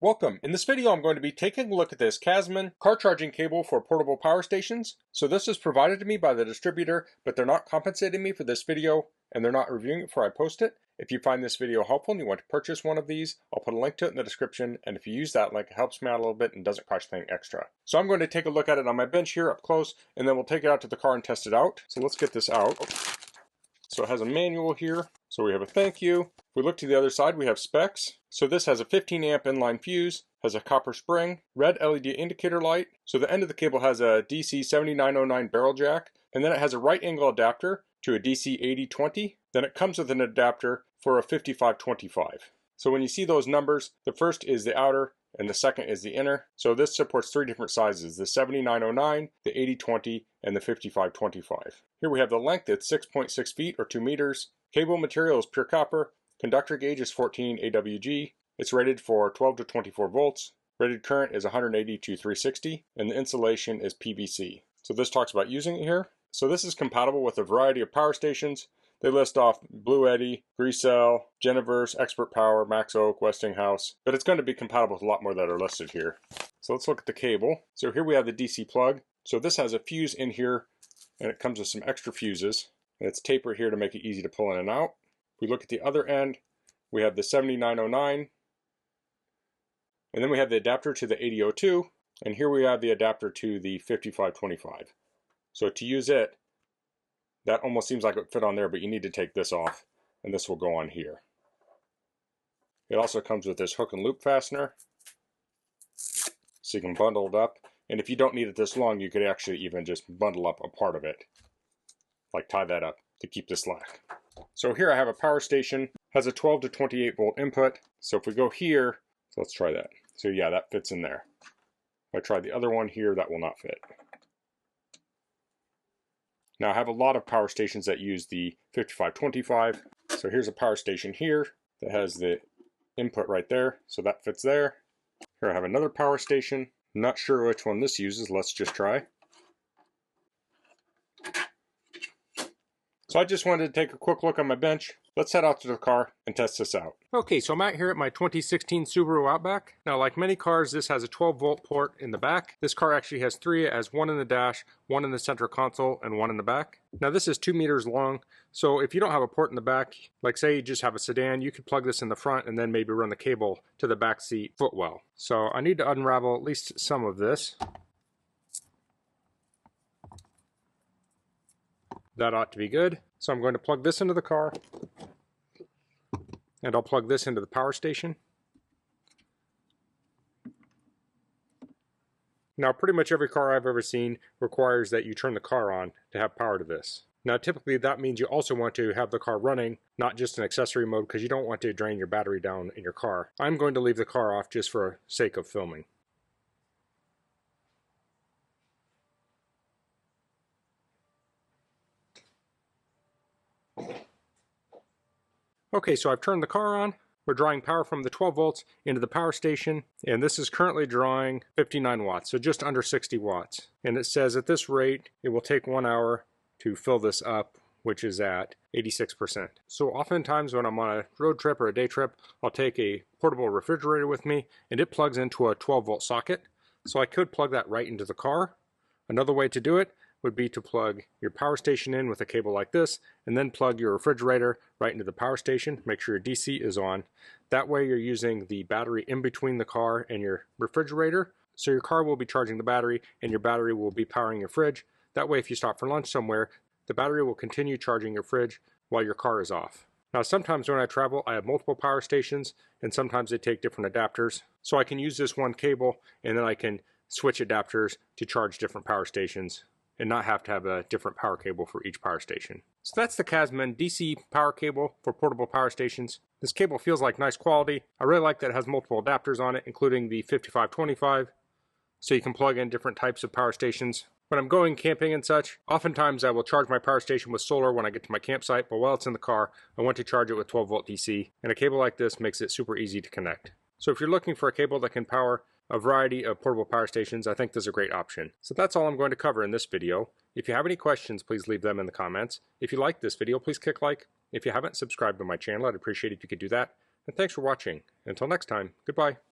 Welcome. In this video I'm going to be taking a look at this CASMAN car charging cable for portable power stations. So this is provided to me by the distributor, but they're not compensating me for this video and they're not reviewing it before I post it. If you find this video helpful and you want to purchase one of these, I'll put a link to it in the description, and if you use that link, it helps me out a little bit and doesn't cost anything extra. So I'm going to take a look at it on my bench here up close, and then we'll take it out to the car and test it out. So let's get this out. So it has a manual here. So we have a thank you. If we look to the other side, we have specs. So this has a 15 amp inline fuse, has a copper spring, red LED indicator light. So the end of the cable has a DC 7909 barrel jack, and then it has a right angle adapter to a DC 8020. Then it comes with an adapter for a 5525. So when you see those numbers, the first is the outer and the second is the inner. So this supports three different sizes: the 7909, the 8020, and the 5525. Here we have the length. It's 6.6 feet or 2 meters. Cable material is pure copper. Conductor gauge is 14 AWG. It's rated for 12 to 24 volts. Rated current is 180 to 360, and the insulation is PVC. So this talks about using it here. So this is compatible with a variety of power stations. They list off Blue Eddy, Greasel, Geniverse, Expert Power, Max Oak, Westinghouse, but it's going to be compatible with a lot more that are listed here. So let's look at the cable. So here we have the DC plug. So this has a fuse in here, and it comes with some extra fuses. And it's tapered here to make it easy to pull in and out. If we look at the other end, we have the 7909, and then we have the adapter to the 8002, and here we have the adapter to the 5525. So to use it, that almost seems like it would fit on there, but you need to take this off, and this will go on here. It also comes with this hook and loop fastener, so you can bundle it up. And if you don't need it this long, you could actually even just bundle up a part of it, like tie that up to keep this slack. So here I have a power station, has a 12 to 28 volt input. So if we go here, so let's try that. So yeah, that fits in there. If I try the other one here, that will not fit. Now I have a lot of power stations that use the 5525. So here's a power station here that has the input right there. So that fits there. Here I have another power station. I'm not sure which one this uses. Let's just try. So I just wanted to take a quick look on my bench. Let's head out to the car and test this out. Okay, so I'm out here at my 2016 Subaru Outback. Now, like many cars, this has a 12 volt port in the back. This car actually has three. It has one in the dash, one in the center console, and one in the back. Now this is 2 meters long. So if you don't have a port in the back, like say you just have a sedan, you could plug this in the front and then maybe run the cable to the back seat footwell. So I need to unravel at least some of this. That ought to be good. So I'm going to plug this into the car, and I'll plug this into the power station. Now pretty much every car I've ever seen requires that you turn the car on to have power to this. Now typically that means you also want to have the car running, not just an accessory mode, because you don't want to drain your battery down in your car. I'm going to leave the car off just for sake of filming. Okay, so I've turned the car on. We're drawing power from the 12 volts into the power station, and this is currently drawing 59 watts, so just under 60 watts. And it says at this rate, it will take 1 hour to fill this up, which is at 86%. So oftentimes when I'm on a road trip or a day trip, I'll take a portable refrigerator with me, and it plugs into a 12 volt socket. So I could plug that right into the car. Another way to do it would be to plug your power station in with a cable like this, and then plug your refrigerator right into the power station. Make sure your DC is on. That way you're using the battery in between the car and your refrigerator. So your car will be charging the battery and your battery will be powering your fridge. That way if you stop for lunch somewhere, the battery will continue charging your fridge while your car is off. Now sometimes when I travel, I have multiple power stations, and sometimes they take different adapters. So I can use this one cable, and then I can switch adapters to charge different power stations and not have to have a different power cable for each power station. So that's the CASMAN DC power cable for portable power stations. This cable feels like nice quality. I really like that it has multiple adapters on it, including the 5525, so you can plug in different types of power stations. When I'm going camping and such, oftentimes I will charge my power station with solar when I get to my campsite, but while it's in the car, I want to charge it with 12 volt DC, and a cable like this makes it super easy to connect. So if you're looking for a cable that can power a variety of portable power stations, I think this is a great option. So that's all I'm going to cover in this video. If you have any questions, please leave them in the comments. If you like this video, please click like. If you haven't subscribed to my channel, I'd appreciate it if you could do that. And thanks for watching. Until next time, goodbye.